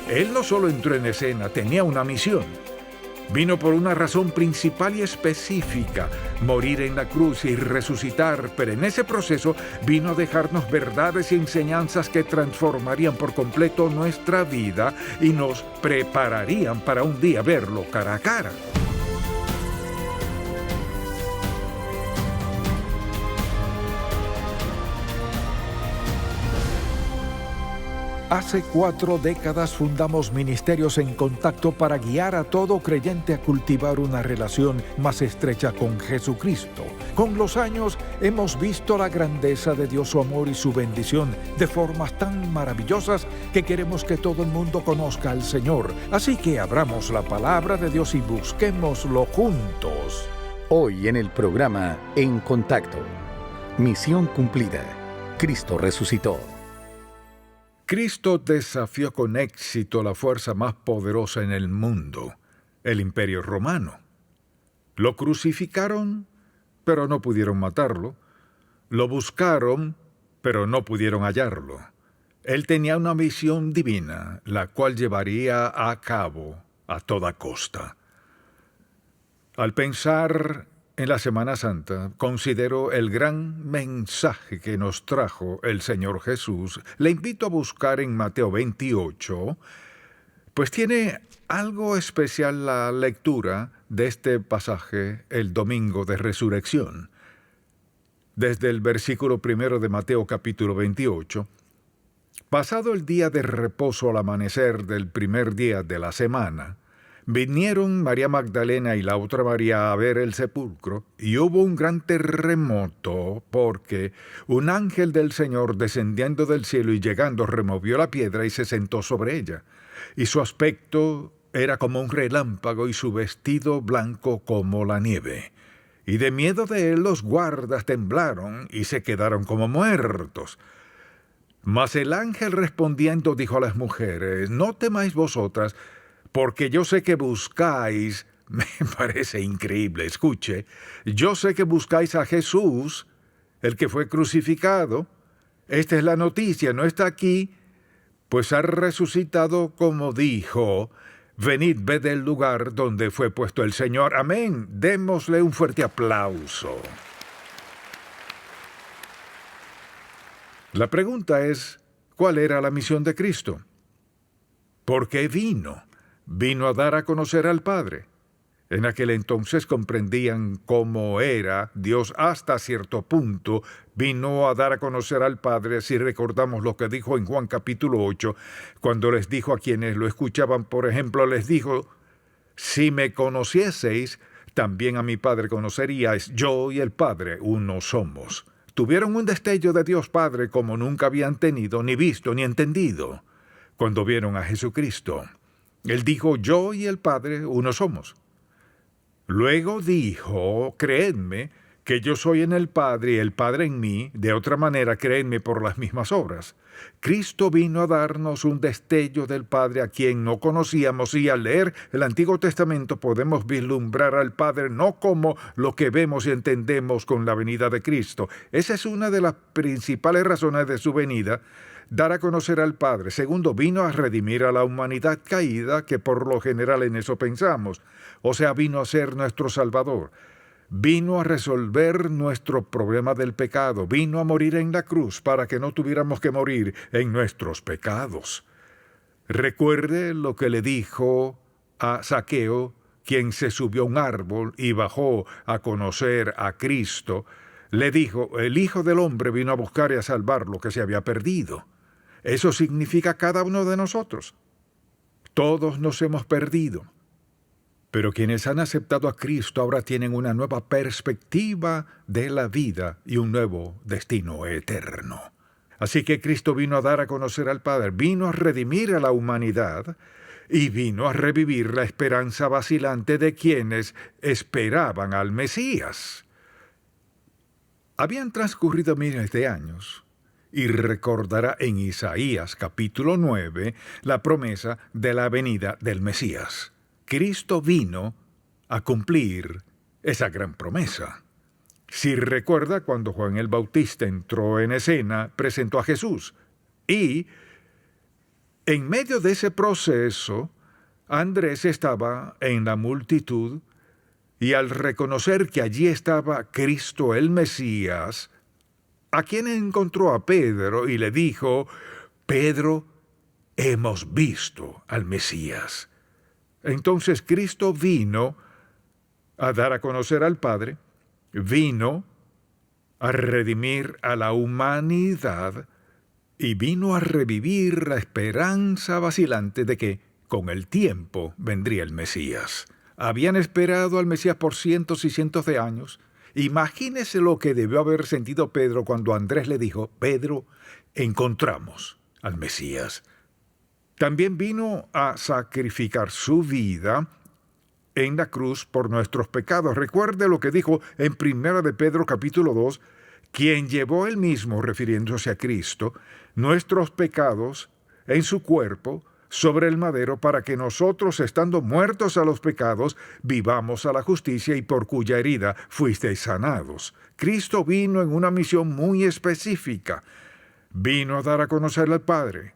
Él no solo entró en escena, tenía una misión. Vino por una razón principal y específica: morir en la cruz y resucitar, pero en ese proceso vino a dejarnos verdades y enseñanzas que transformarían por completo nuestra vida y nos prepararían para un día verlo cara a cara. Hace 4 décadas fundamos Ministerios en Contacto para guiar a todo creyente a cultivar una relación más estrecha con Jesucristo. Con los años hemos visto la grandeza de Dios, su amor y su bendición de formas tan maravillosas que queremos que todo el mundo conozca al Señor. Así que abramos la palabra de Dios y busquémoslo juntos. Hoy en el programa En Contacto. Misión cumplida. Cristo resucitó. Cristo desafió con éxito la fuerza más poderosa en el mundo, el Imperio Romano. Lo crucificaron, pero no pudieron matarlo. Lo buscaron, pero no pudieron hallarlo. Él tenía una misión divina, la cual llevaría a cabo a toda costa. Al pensar en la Semana Santa, considero el gran mensaje que nos trajo el Señor Jesús. Le invito a buscar en Mateo 28, pues tiene algo especial la lectura de este pasaje el domingo de resurrección. Desde el versículo 1 de Mateo capítulo 28, pasado el día de reposo al amanecer del primer día de la semana, vinieron María Magdalena y la otra María a ver el sepulcro, y hubo un gran terremoto, porque un ángel del Señor descendiendo del cielo y llegando removió la piedra y se sentó sobre ella. Y su aspecto era como un relámpago y su vestido blanco como la nieve. Y de miedo de él los guardas temblaron y se quedaron como muertos. Mas el ángel respondiendo dijo a las mujeres: no temáis vosotras, porque yo sé que buscáis, me parece increíble, escuche, yo sé que buscáis a Jesús, el que fue crucificado. Esta es la noticia, no está aquí, pues ha resucitado como dijo. Venid, ved el lugar donde fue puesto el Señor. Amén. Démosle un fuerte aplauso. La pregunta es, ¿cuál era la misión de Cristo? ¿Por qué vino? Vino a dar a conocer al Padre. En aquel entonces comprendían cómo era Dios hasta cierto punto. Vino a dar a conocer al Padre, si recordamos lo que dijo en Juan capítulo 8, cuando les dijo a quienes lo escuchaban, por ejemplo, les dijo: si me conocieseis, también a mi Padre conoceríais. Yo y el Padre uno somos. Tuvieron un destello de Dios Padre como nunca habían tenido, ni visto, ni entendido, cuando vieron a Jesucristo. Él dijo: yo y el Padre uno somos. Luego dijo: creedme que yo soy en el Padre y el Padre en mí. De otra manera, creedme por las mismas obras. Cristo vino a darnos un destello del Padre a quien no conocíamos, y al leer el Antiguo Testamento podemos vislumbrar al Padre no como lo que vemos y entendemos con la venida de Cristo. Esa es una de las principales razones de su venida: dar a conocer al Padre. Segundo, vino a redimir a la humanidad caída, que por lo general en eso pensamos. O sea, vino a ser nuestro Salvador. Vino a resolver nuestro problema del pecado. Vino a morir en la cruz para que no tuviéramos que morir en nuestros pecados. Recuerde lo que le dijo a Zaqueo, quien se subió a un árbol y bajó a conocer a Cristo. Le dijo: el Hijo del Hombre vino a buscar y a salvar lo que se había perdido. Eso significa cada uno de nosotros. Todos nos hemos perdido. Pero quienes han aceptado a Cristo ahora tienen una nueva perspectiva de la vida y un nuevo destino eterno. Así que Cristo vino a dar a conocer al Padre, vino a redimir a la humanidad y vino a revivir la esperanza vacilante de quienes esperaban al Mesías. Habían transcurrido miles de años, y recordará en Isaías capítulo 9 la promesa de la venida del Mesías. Cristo vino a cumplir esa gran promesa. Si recuerda, cuando Juan el Bautista entró en escena, presentó a Jesús y En medio de ese proceso, Andrés estaba en la multitud y al reconocer que allí estaba Cristo el Mesías, a quien encontró a Pedro y le dijo: Pedro, hemos visto al Mesías. Entonces Cristo vino a dar a conocer al Padre, vino a redimir a la humanidad y vino a revivir la esperanza vacilante de que con el tiempo vendría el Mesías. Habían esperado al Mesías por cientos y cientos de años. Imagínese lo que debió haber sentido Pedro cuando Andrés le dijo: Pedro, encontramos al Mesías. También vino a sacrificar su vida en la cruz por nuestros pecados. Recuerde lo que dijo en 1 de Pedro capítulo 2, quien llevó él mismo, refiriéndose a Cristo, nuestros pecados en su cuerpo sobre el madero, para que nosotros, estando muertos a los pecados, vivamos a la justicia, y por cuya herida fuisteis sanados. Cristo vino en una misión muy específica. Vino a dar a conocer al Padre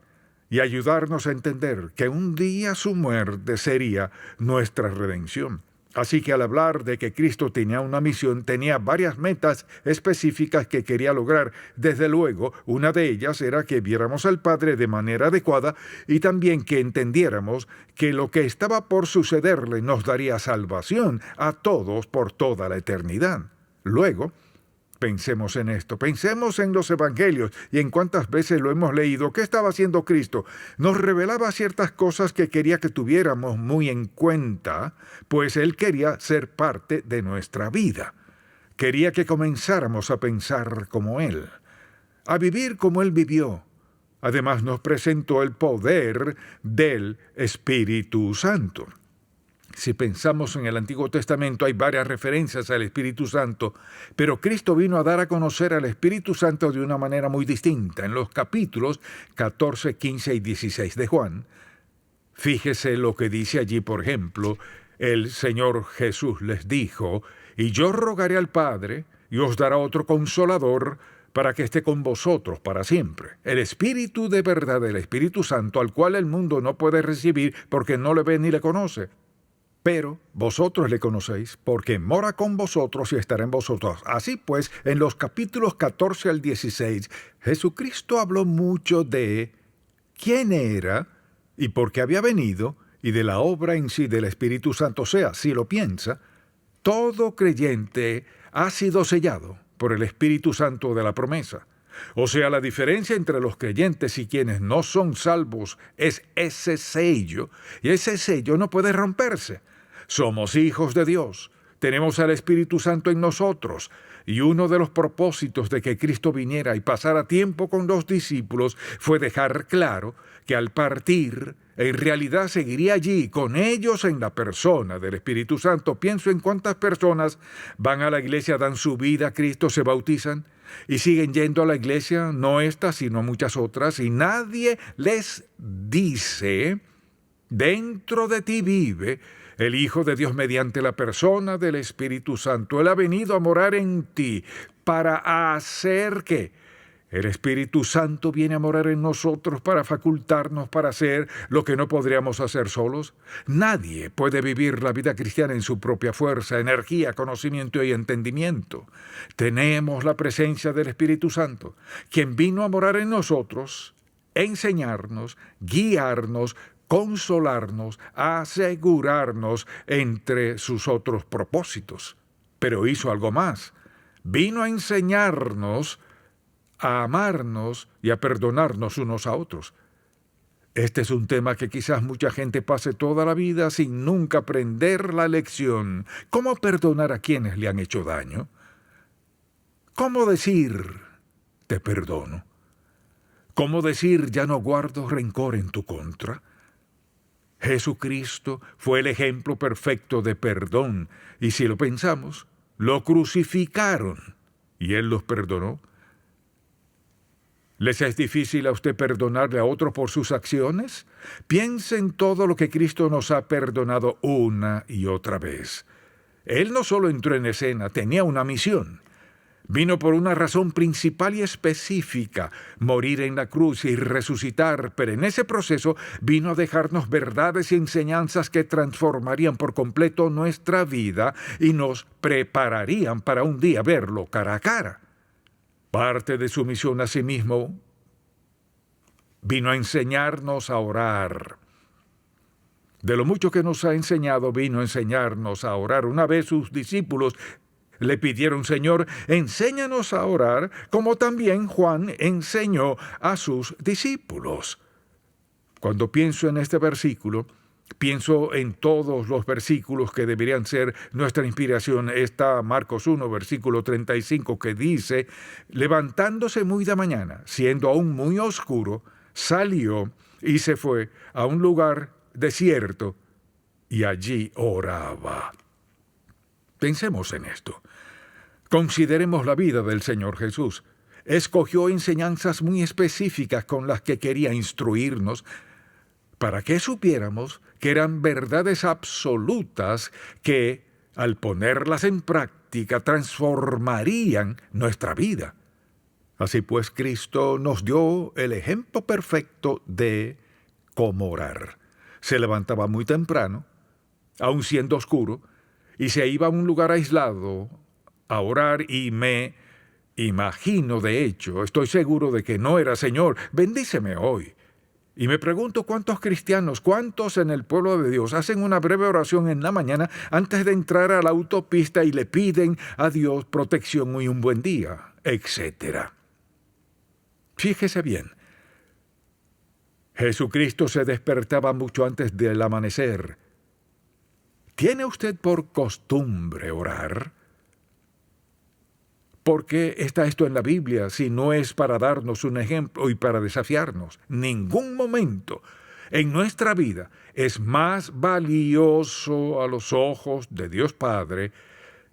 y ayudarnos a entender que un día su muerte sería nuestra redención. Así que al hablar de que Cristo tenía una misión, tenía varias metas específicas que quería lograr. Desde luego, una de ellas era que viéramos al Padre de manera adecuada y también que entendiéramos que lo que estaba por sucederle nos daría salvación a todos por toda la eternidad. Luego, pensemos en esto, pensemos en los evangelios y en cuántas veces lo hemos leído. ¿Qué estaba haciendo Cristo? Nos revelaba ciertas cosas que quería que tuviéramos muy en cuenta, pues Él quería ser parte de nuestra vida. Quería que comenzáramos a pensar como Él, a vivir como Él vivió. Además, nos presentó el poder del Espíritu Santo. Si pensamos en el Antiguo Testamento, hay varias referencias al Espíritu Santo, pero Cristo vino a dar a conocer al Espíritu Santo de una manera muy distinta. En los capítulos 14, 15 y 16 de Juan, fíjese lo que dice allí, por ejemplo, el Señor Jesús les dijo: y yo rogaré al Padre, y os dará otro Consolador, para que esté con vosotros para siempre. El Espíritu de verdad, el Espíritu Santo, al cual el mundo no puede recibir porque no le ve ni le conoce. Pero vosotros le conocéis, porque mora con vosotros y estará en vosotros. Así pues, en los capítulos 14 al 16, Jesucristo habló mucho de quién era y por qué había venido, y de la obra en sí del Espíritu Santo. O sea, si lo piensa, todo creyente ha sido sellado por el Espíritu Santo de la promesa. O sea, la diferencia entre los creyentes y quienes no son salvos es ese sello, y ese sello no puede romperse. Somos hijos de Dios, tenemos al Espíritu Santo en nosotros, y uno de los propósitos de que Cristo viniera y pasara tiempo con los discípulos fue dejar claro que al partir, en realidad seguiría allí con ellos en la persona del Espíritu Santo. Pienso en cuántas personas van a la iglesia, dan su vida a Cristo, se bautizan y siguen yendo a la iglesia, no esta, sino muchas otras, y nadie les dice: dentro de ti vive el Hijo de Dios mediante la persona del Espíritu Santo. Él ha venido a morar en ti para hacer ¿qué? El Espíritu Santo viene a morar en nosotros para facultarnos para hacer lo que no podríamos hacer solos. Nadie puede vivir la vida cristiana en su propia fuerza, energía, conocimiento y entendimiento. Tenemos la presencia del Espíritu Santo, quien vino a morar en nosotros, enseñarnos, guiarnos, consolarnos, asegurarnos entre sus otros propósitos. Pero hizo algo más. Vino a enseñarnos a amarnos y a perdonarnos unos a otros. Este es un tema que quizás mucha gente pase toda la vida sin nunca aprender la lección. ¿Cómo perdonar a quienes le han hecho daño? ¿Cómo decir te perdono? ¿Cómo decir ya no guardo rencor en tu contra? Jesucristo fue el ejemplo perfecto de perdón, y si lo pensamos, lo crucificaron y Él los perdonó. ¿Les es difícil a usted perdonarle a otro por sus acciones? Piense en todo lo que Cristo nos ha perdonado una y otra vez. Él no solo entró en escena, tenía una misión. Vino por una razón principal y específica, morir en la cruz y resucitar, pero en ese proceso vino a dejarnos verdades y enseñanzas que transformarían por completo nuestra vida y nos prepararían para un día verlo cara a cara. Parte de su misión asimismo vino a enseñarnos a orar. De lo mucho que nos ha enseñado, vino a enseñarnos a orar. Una vez sus discípulos le pidieron: Señor, enséñanos a orar, como también Juan enseñó a sus discípulos. Cuando pienso en este versículo, pienso en todos los versículos que deberían ser nuestra inspiración. Está Marcos 1, versículo 35, que dice: levantándose muy de mañana, siendo aún muy oscuro, salió y se fue a un lugar desierto y allí oraba. Pensemos en esto. Consideremos la vida del Señor Jesús. Escogió enseñanzas muy específicas con las que quería instruirnos para que supiéramos que eran verdades absolutas que, al ponerlas en práctica, transformarían nuestra vida. Así pues, Cristo nos dio el ejemplo perfecto de cómo orar. Se levantaba muy temprano, aun siendo oscuro, y se iba a un lugar aislado a orar, y me imagino, de hecho, estoy seguro de que no era: Señor, bendíceme hoy. Y me pregunto cuántos cristianos, cuántos en el pueblo de Dios hacen una breve oración en la mañana antes de entrar a la autopista y le piden a Dios protección y un buen día, etc. Fíjese bien, Jesucristo se despertaba mucho antes del amanecer. ¿Tiene usted por costumbre orar? ¿Por qué está esto en la Biblia si no es para darnos un ejemplo y para desafiarnos? Ningún momento en nuestra vida es más valioso a los ojos de Dios Padre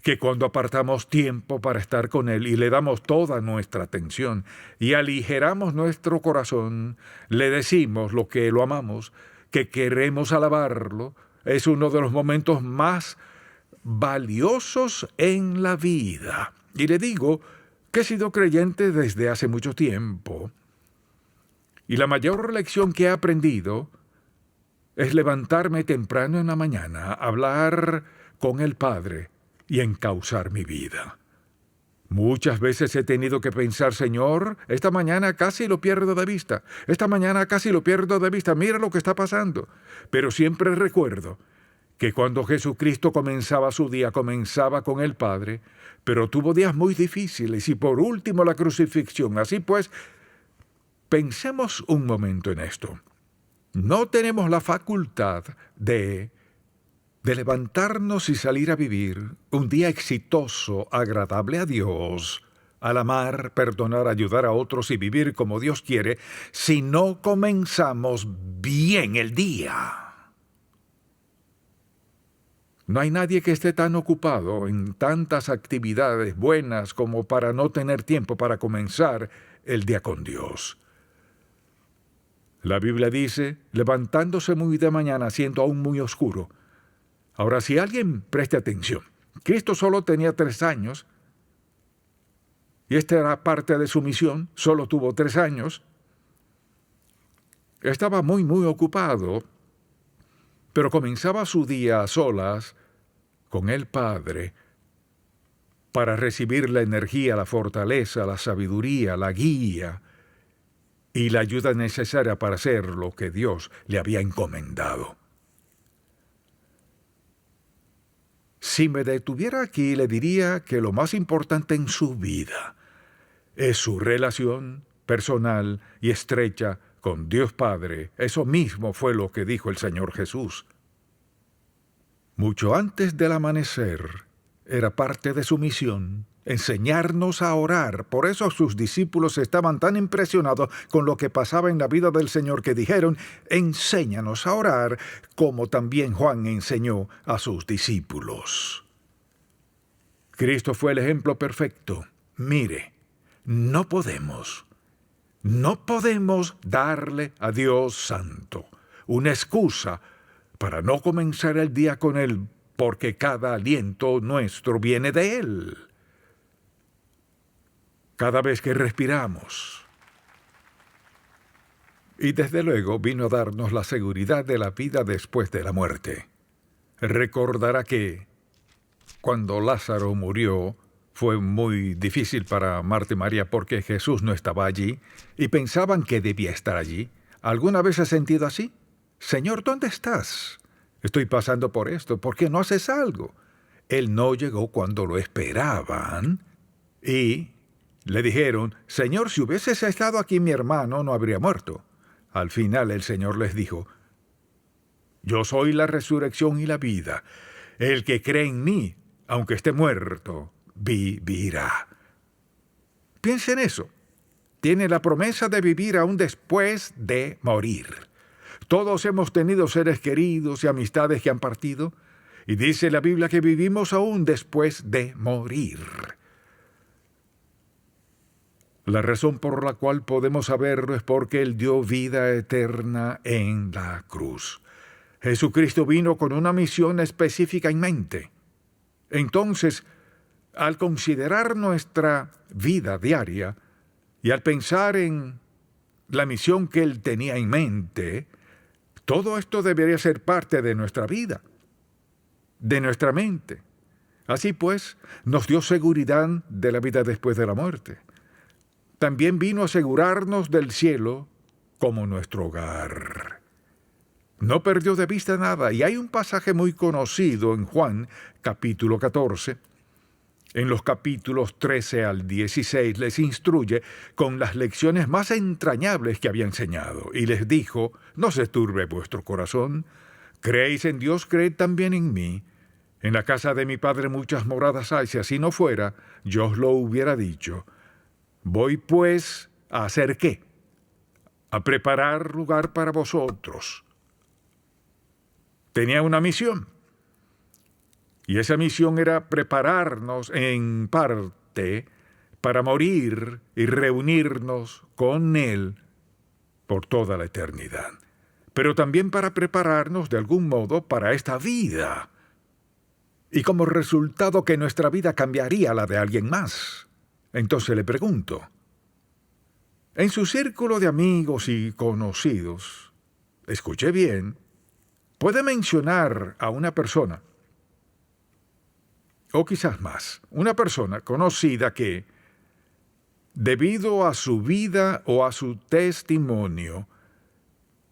que cuando apartamos tiempo para estar con Él y le damos toda nuestra atención y aligeramos nuestro corazón, le decimos lo que lo amamos, que queremos alabarlo. Es uno de los momentos más valiosos en la vida. Y le digo que he sido creyente desde hace mucho tiempo. Y la mayor lección que he aprendido es levantarme temprano en la mañana, hablar con el Padre y encauzar mi vida. Muchas veces he tenido que pensar: Señor, esta mañana casi lo pierdo de vista. Esta mañana casi lo pierdo de vista. Mira lo que está pasando. Pero siempre recuerdo que cuando Jesucristo comenzaba su día, comenzaba con el Padre, pero tuvo días muy difíciles y por último la crucifixión. Así pues, pensemos un momento en esto. No tenemos la facultad de levantarnos y salir a vivir un día exitoso, agradable a Dios, al amar, perdonar, ayudar a otros y vivir como Dios quiere, si no comenzamos bien el día. No hay nadie que esté tan ocupado en tantas actividades buenas como para no tener tiempo para comenzar el día con Dios. La Biblia dice: levantándose muy de mañana, siendo aún muy oscuro. Ahora, si alguien preste atención, Cristo solo tenía 3 años, y esta era parte de su misión, solo tuvo 3 años. Estaba muy ocupado, pero comenzaba su día a solas con el Padre para recibir la energía, la fortaleza, la sabiduría, la guía y la ayuda necesaria para hacer lo que Dios le había encomendado. Si me detuviera aquí, le diría que lo más importante en su vida es su relación personal y estrecha con Dios Padre. Eso mismo fue lo que dijo el Señor Jesús. Mucho antes del amanecer, era parte de su misión enseñarnos a orar. Por eso sus discípulos estaban tan impresionados con lo que pasaba en la vida del Señor que dijeron: enséñanos a orar, como también Juan enseñó a sus discípulos. Cristo fue el ejemplo perfecto. Mire, no podemos darle a Dios Santo una excusa para no comenzar el día con Él, porque cada aliento nuestro viene de Él. cada vez que respiramos. Y desde luego vino a darnos la seguridad de la vida después de la muerte. Recordará que cuando Lázaro murió fue muy difícil para Marta y María porque Jesús no estaba allí y pensaban que debía estar allí. ¿Alguna vez has sentido así? Señor, ¿dónde estás? Estoy pasando por esto, ¿por qué no haces algo? Él no llegó cuando lo esperaban y le dijeron, Señor, si hubieses estado aquí mi hermano no habría muerto. Al final el Señor les dijo, yo soy la resurrección y la vida. El que cree en mí, aunque esté muerto, vivirá. Piensa en eso. Tiene la promesa de vivir aún después de morir. Todos hemos tenido seres queridos y amistades que han partido, y dice la Biblia que vivimos aún después de morir. La razón por la cual podemos saberlo es porque Él dio vida eterna en la cruz. Jesucristo vino con una misión específica en mente. Entonces, al considerar nuestra vida diaria y al pensar en la misión que Él tenía en mente, todo esto debería ser parte de nuestra vida, de nuestra mente. Así pues, nos dio seguridad de la vida después de la muerte. También vino a asegurarnos del cielo como nuestro hogar. No perdió de vista nada, y hay un pasaje muy conocido en Juan, capítulo 14. En los capítulos 13 al 16 les instruye con las lecciones más entrañables que había enseñado, y les dijo, no se turbe vuestro corazón, creéis en Dios, creed también en mí. En la casa de mi Padre muchas moradas hay, si así no fuera, yo os lo hubiera dicho. Voy pues a hacer ¿qué? A preparar lugar para vosotros. Tenía una misión. Y esa misión era prepararnos en parte para morir y reunirnos con Él por toda la eternidad. Pero también para prepararnos de algún modo para esta vida. Y como resultado que nuestra vida cambiaría a la de alguien más. Entonces le pregunto, en su círculo de amigos y conocidos, escuche bien, puede mencionar a una persona, o quizás más, una persona conocida que, debido a su vida o a su testimonio,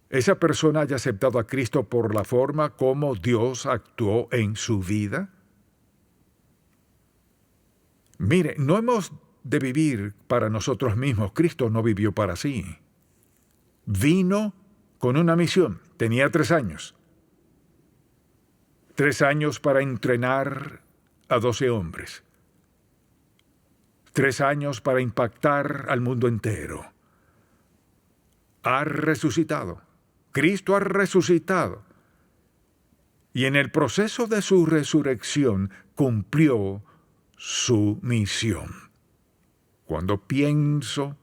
esa persona haya aceptado a Cristo por la forma como Dios actuó en su vida. Mire, no hemos de vivir para nosotros mismos. Cristo no vivió para sí. Vino con una misión. Tenía 3 años. 3 años para entrenar a 12 hombres. 3 años para impactar al mundo entero. Ha resucitado. Cristo ha resucitado. Y en el proceso de su resurrección cumplió su misión. Cuando pienso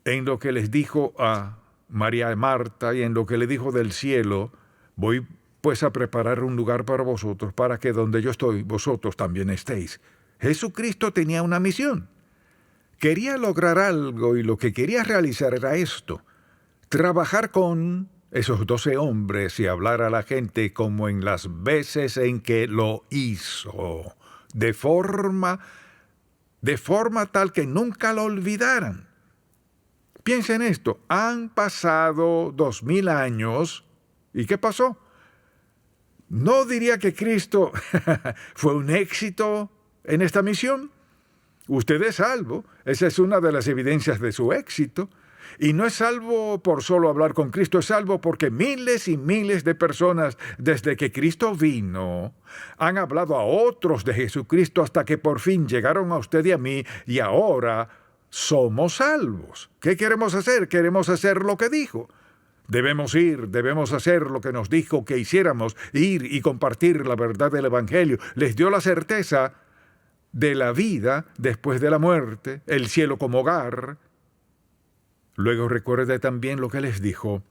en lo que les dijo a María y Marta y en lo que le dijo del cielo, voy pues a preparar un lugar para vosotros, para que donde yo estoy, vosotros también estéis. Jesucristo tenía una misión. Quería lograr algo y lo que quería realizar era esto: trabajar con esos 12 hombres y hablar a la gente como en las veces en que lo hizo, de forma tal que nunca lo olvidaran. Piensen en esto, han pasado 2000 años, ¿y qué pasó? No diría que Cristo fue un éxito en esta misión. Usted es salvo, esa es una de las evidencias de su éxito. Y no es salvo por solo hablar con Cristo, es salvo porque miles y miles de personas desde que Cristo vino han hablado a otros de Jesucristo hasta que por fin llegaron a usted y a mí y ahora somos salvos. ¿Qué queremos hacer? Queremos hacer lo que dijo. Debemos ir, debemos hacer lo que nos dijo que hiciéramos, ir y compartir la verdad del Evangelio. Les dio la certeza de la vida después de la muerte, el cielo como hogar. Luego recuerde también lo que les dijo.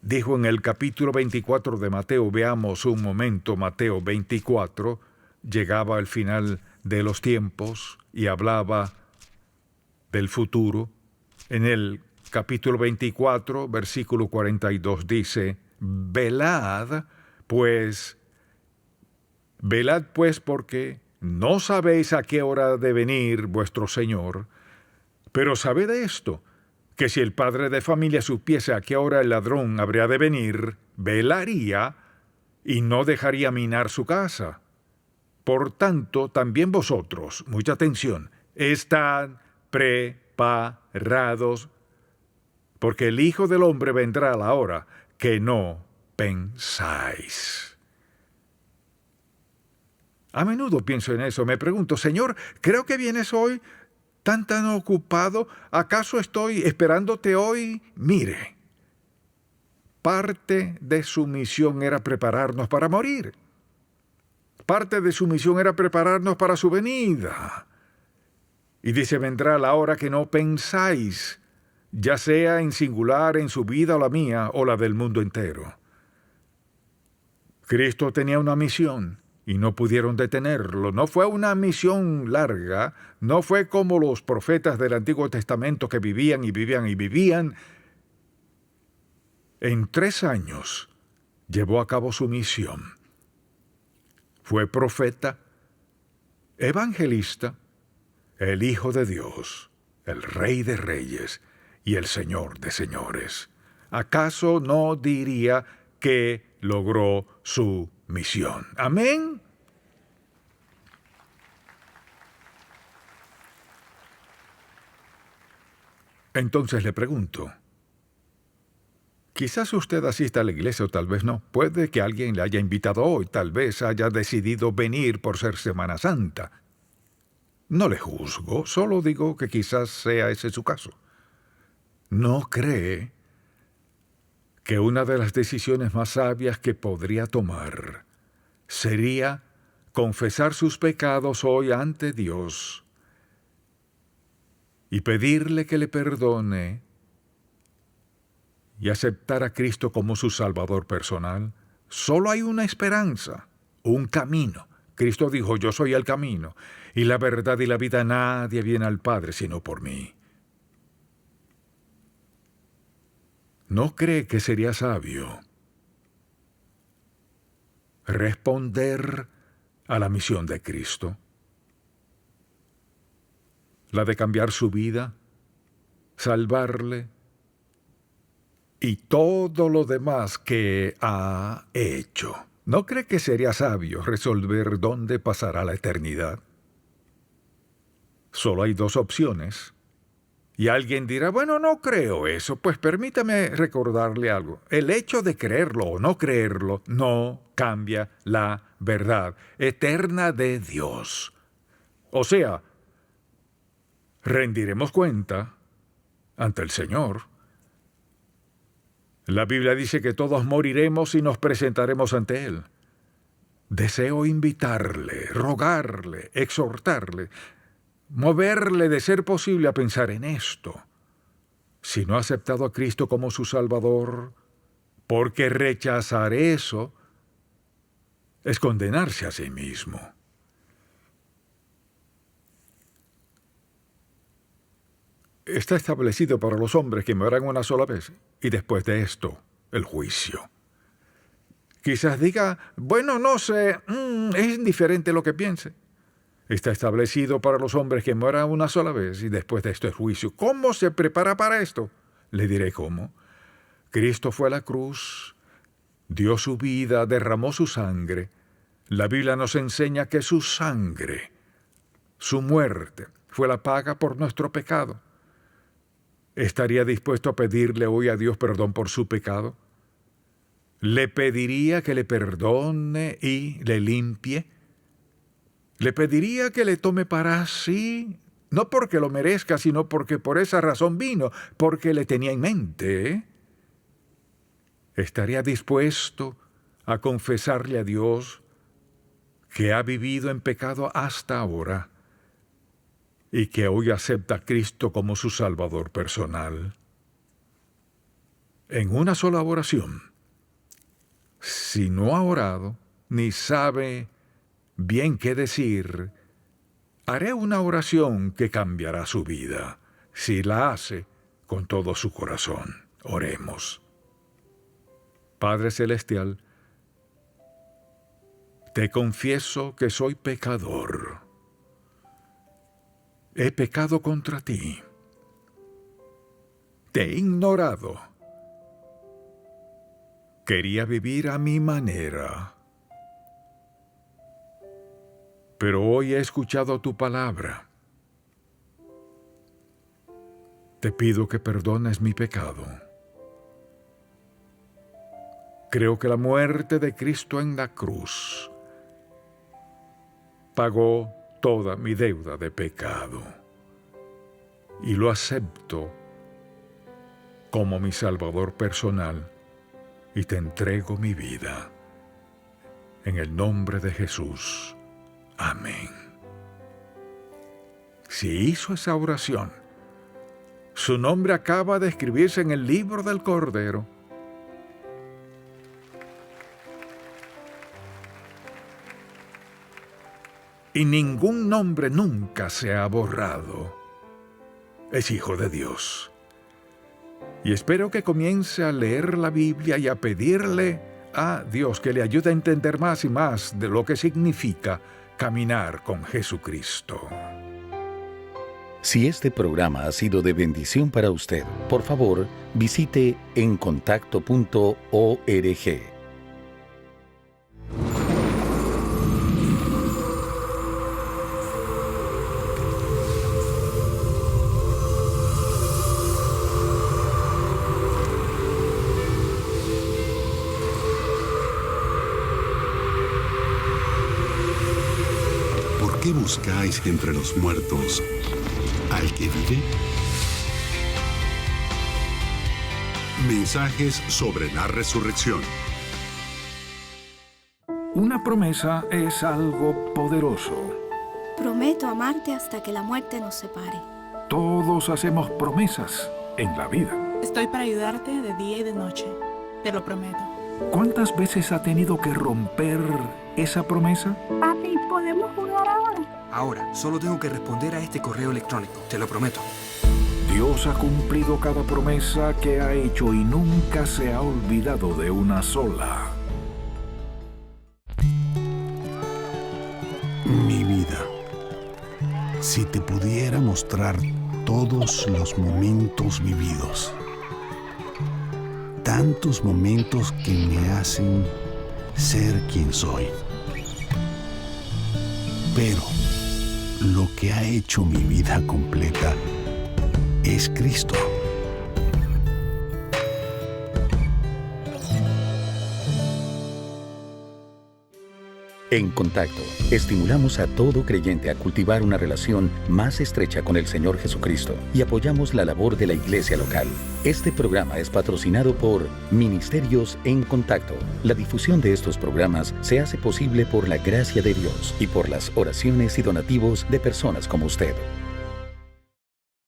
Dijo en el capítulo 24 de Mateo, veamos un momento Mateo 24, llegaba al final de los tiempos y hablaba del futuro. En el capítulo 24, versículo 42 dice: velad pues porque no sabéis a qué hora ha de venir vuestro Señor, pero sabed esto, que si el padre de familia supiese a qué hora el ladrón habría de venir, velaría y no dejaría minar su casa. Por tanto, también vosotros, mucha atención, estad preparados, porque el Hijo del Hombre vendrá a la hora que no pensáis. A menudo pienso en eso. Me pregunto: Señor, creo que vienes hoy tan ocupado. ¿Acaso estoy esperándote hoy? Mire, parte de su misión era prepararnos para morir. Parte de su misión era prepararnos para su venida. Y dice: vendrá la hora que no pensáis, ya sea en singular, en su vida o la mía, o la del mundo entero. Cristo tenía una misión y no pudieron detenerlo. No fue una misión larga, no fue como los profetas del Antiguo Testamento que vivían y vivían y vivían. En 3 años llevó a cabo su misión. Fue profeta, evangelista, el Hijo de Dios, el Rey de Reyes y el Señor de Señores. ¿Acaso no diría que logró su misión? Amén. Entonces le pregunto, quizás usted asista a la iglesia o tal vez no. Puede que alguien le haya invitado hoy, tal vez haya decidido venir por ser Semana Santa. No le juzgo, solo digo que quizás sea ese su caso. ¿No cree que una de las decisiones más sabias que podría tomar sería confesar sus pecados hoy ante Dios y pedirle que le perdone y aceptar a Cristo como su Salvador personal? Solo hay una esperanza, un camino. Cristo dijo: yo soy el camino y la verdad y la vida. Nadie viene al Padre sino por mí. ¿No cree que sería sabio responder a la misión de Cristo? La de cambiar su vida, salvarle y todo lo demás que ha hecho. ¿No cree que sería sabio resolver dónde pasará la eternidad? Solo hay 2 opciones. Y alguien dirá: bueno, no creo eso. Pues permítame recordarle algo. El hecho de creerlo o no creerlo no cambia la verdad eterna de Dios. O sea, rendiremos cuenta ante el Señor. La Biblia dice que todos moriremos y nos presentaremos ante Él. Deseo invitarle, rogarle, exhortarle, moverle de ser posible a pensar en esto. Si no ha aceptado a Cristo como su Salvador, porque rechazar eso es condenarse a sí mismo. Está establecido para los hombres que mueran una sola vez y después de esto, el juicio. Quizás diga: bueno, no sé, es indiferente lo que piense. Está establecido para los hombres que mueran una sola vez y después de esto el juicio. ¿Cómo se prepara para esto? Le diré cómo. Cristo fue a la cruz, dio su vida, derramó su sangre. La Biblia nos enseña que su sangre, su muerte, fue la paga por nuestro pecado. ¿Estaría dispuesto a pedirle hoy a Dios perdón por su pecado? ¿Le pediría que le perdone y le limpie? ¿Le pediría que le tome para sí? No porque lo merezca, sino porque por esa razón vino, porque le tenía en mente. ¿Estaría dispuesto a confesarle a Dios que ha vivido en pecado hasta ahora y que hoy acepta a Cristo como su Salvador personal? En una sola oración. Si no ha orado, ni sabe bien que decir, haré una oración que cambiará su vida, si la hace con todo su corazón. Oremos. Padre Celestial, te confieso que soy pecador. He pecado contra ti. Te he ignorado. Quería vivir a mi manera. Pero hoy he escuchado tu palabra. Te pido que perdones mi pecado. Creo que la muerte de Cristo en la cruz pagó toda mi deuda de pecado y lo acepto como mi Salvador personal y te entrego mi vida. En el nombre de Jesús. Amén. Si hizo esa oración, su nombre acaba de escribirse en el libro del Cordero. Y ningún nombre nunca se ha borrado. Es hijo de Dios. Y espero que comience a leer la Biblia y a pedirle a Dios que le ayude a entender más y más de lo que significa caminar con Jesucristo. Si este programa ha sido de bendición para usted, por favor, visite encontacto.org. ¿Por qué buscáis entre los muertos al que vive? Mensajes sobre la resurrección. Una promesa es algo poderoso. Prometo amarte hasta que la muerte nos separe. Todos hacemos promesas en la vida. Estoy para ayudarte de día y de noche, te lo prometo. ¿Cuántas veces ha tenido que romper esa promesa? Papi, ¿podemos jugar ahora? Ahora, solo tengo que responder a este correo electrónico, te lo prometo. Dios ha cumplido cada promesa que ha hecho y nunca se ha olvidado de una sola. Mi vida, si te pudiera mostrar todos los momentos vividos, tantos momentos que me hacen ser quien soy. Pero lo que ha hecho mi vida completa es Cristo. En Contacto, estimulamos a todo creyente a cultivar una relación más estrecha con el Señor Jesucristo y apoyamos la labor de la iglesia local. Este programa es patrocinado por Ministerios en Contacto. La difusión de estos programas se hace posible por la gracia de Dios y por las oraciones y donativos de personas como usted.